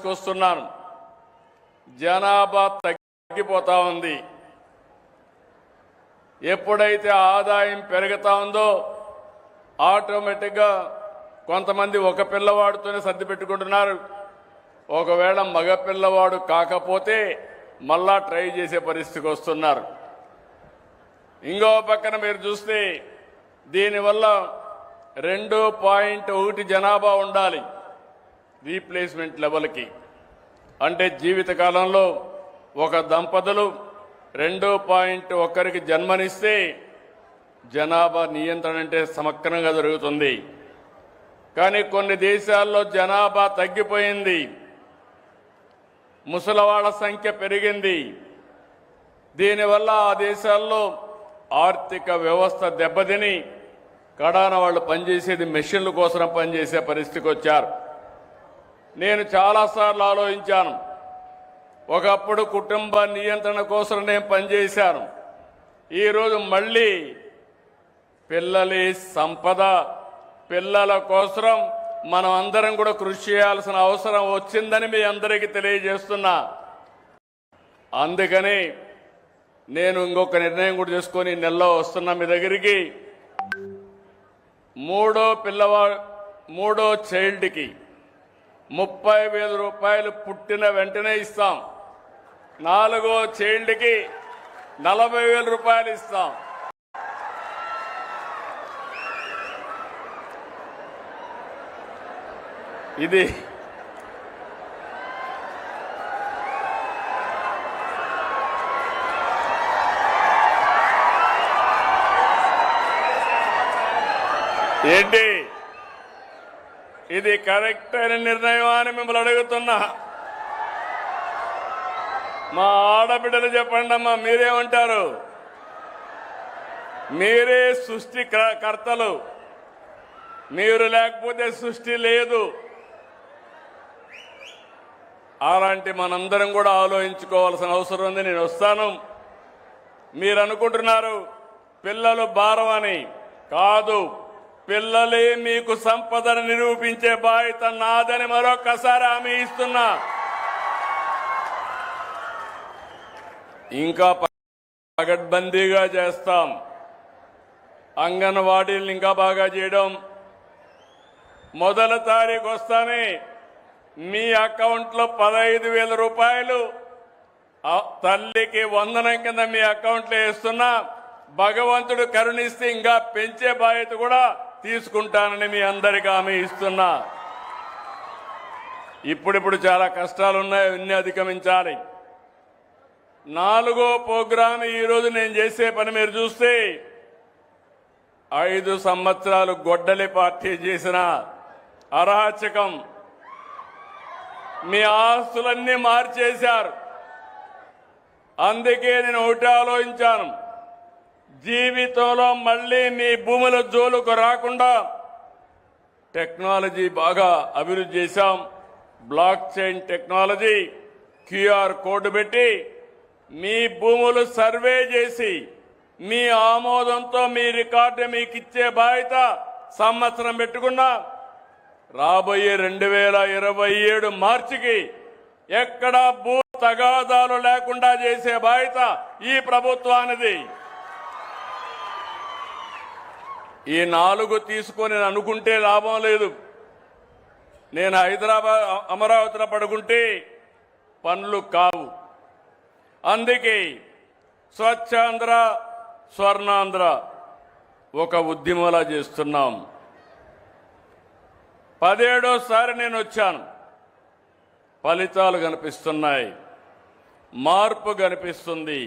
తీసుకొస్తున్నాను. జనాభా తగ్గిపోతా ఉంది. ఎప్పుడైతే ఆదాయం పెరుగుతా ఉందో ఆటోమేటిక్గా కొంతమంది ఒక పిల్లవాడితోనే సర్ది పెట్టుకుంటున్నారు. ఒకవేళ మగ పిల్లవాడు కాకపోతే మళ్ళా ట్రై చేసే పరిస్థితికి వస్తున్నారు. ఇంకో పక్కన మీరు చూస్తే దీనివల్ల 2.1 జనాభా ఉండాలి రీప్లేస్మెంట్ లెవెల్కి. అంటే జీవితకాలంలో ఒక దంపతులు 2.1కి జన్మనిస్తే జనాభా నియంత్రణ అంటే సమగ్రంగా జరుగుతుంది. కానీ కొన్ని దేశాల్లో జనాభా తగ్గిపోయింది, ముసలివాళ్ల సంఖ్య పెరిగింది. దీనివల్ల ఆ దేశాల్లో ఆర్థిక వ్యవస్థ దెబ్బతిని కడాన వాళ్ళు పనిచేసేది మెషిన్ల కోసం పనిచేసే పరిస్థితికి వచ్చారు. నేను చాలాసార్లు ఆలోచించాను. ఒకప్పుడు కుటుంబ నియంత్రణ కోసం నేను పనిచేశాను. ఈరోజు మళ్ళీ పిల్లలి సంపద, పిల్లల కోసం మనం అందరం కూడా కృషి చేయాల్సిన అవసరం వచ్చిందని మీ అందరికీ తెలియజేస్తున్నా. అందుకని నేను ఇంకొక నిర్ణయం కూడా చేసుకొని నెలలో వస్తున్నా మీ దగ్గరికి. మూడో చైల్డ్కి 30,000 రూపాయలు పుట్టిన వెంటనే ఇస్తాం. 4వ చైల్డ్కి 40,000 రూపాయలు ఇస్తాం. ఇది ఏంటి? ఇది కరెక్ట్ అయిన నిర్ణయం అని మిమ్మల్ని అడుగుతున్నా. మా ఆడబిడ్డలు చెప్పండి అమ్మా, మీరేమంటారు? మీరే సృష్టికర్తలు, మీరు లేకపోతే సృష్టి లేదు. అలాంటి మనందరం కూడా ఆలోచించుకోవాల్సిన అవసరం ఉంది. నేను వస్తాను. మీరు అనుకుంటున్నారు పిల్లలు భారం అని. కాదు, పిల్లలే మీకు సంపదను నిరూపించే బాధ్యత నాదని మరొక్కసారి హామీ ఇస్తున్నా. ఇంకా పగడ్బందీగా చేస్తాం. అంగన్వాడీలను ఇంకా బాగా చేయడం. మొదటి తారీఖు వస్తానే మీ అకౌంట్లో 15,000 రూపాయలు తల్లికి వందనం కింద మీ అకౌంట్లో వేస్తున్నా. భగవంతుడు కరుణిస్తే ఇంకా పెంచే బాధ్యత కూడా తీసుకుంటానని మీ అందరికీ హామీ ఇస్తున్నా. ఇప్పుడిప్పుడు చాలా కష్టాలున్నాయి, ఇన్ని అధిగమించాలి. 4వ ప్రోగ్రాం ఈరోజు నేను చేసే పని మీరు చూస్తే 5 సంవత్సరాలు గొడ్డలి పార్టీ చేసిన అరాచకం, మీ ఆస్తులన్నీ మార్చేశారు. అందుకే నేను ఒకటి ఆలోచించాను, జీవితంలో మళ్ళీ మీ భూముల జోలుకు రాకుండా టెక్నాలజీ బాగా అభివృద్ధి చేశాం. Block chain technology, QR code పెట్టి మీ భూములు సర్వే చేసి మీ ఆమోదంతో మీ రికార్డు మీకు ఇచ్చే బాధ్యత సంవత్సరం పెట్టుకున్నా. రాబోయే 2027 మార్చికి ఎక్కడా భూ తగాదాలు లేకుండా చేసే బాధ్యత ఈ ప్రభుత్వానిది. ఈ 4 తీసుకొని అనుకుంటే లాభం లేదు. నేను హైదరాబాద్ అమరావతిలో పడుకుంటే పనులు కావు. అందుకే స్వచ్ఛాంధ్ర స్వర్ణాంధ్ర ఒక ఉద్యమంలా చేస్తున్నాం. 17సారి నేను వచ్చాను. ఫలితాలు కనిపిస్తున్నాయి, మార్పు కనిపిస్తుంది.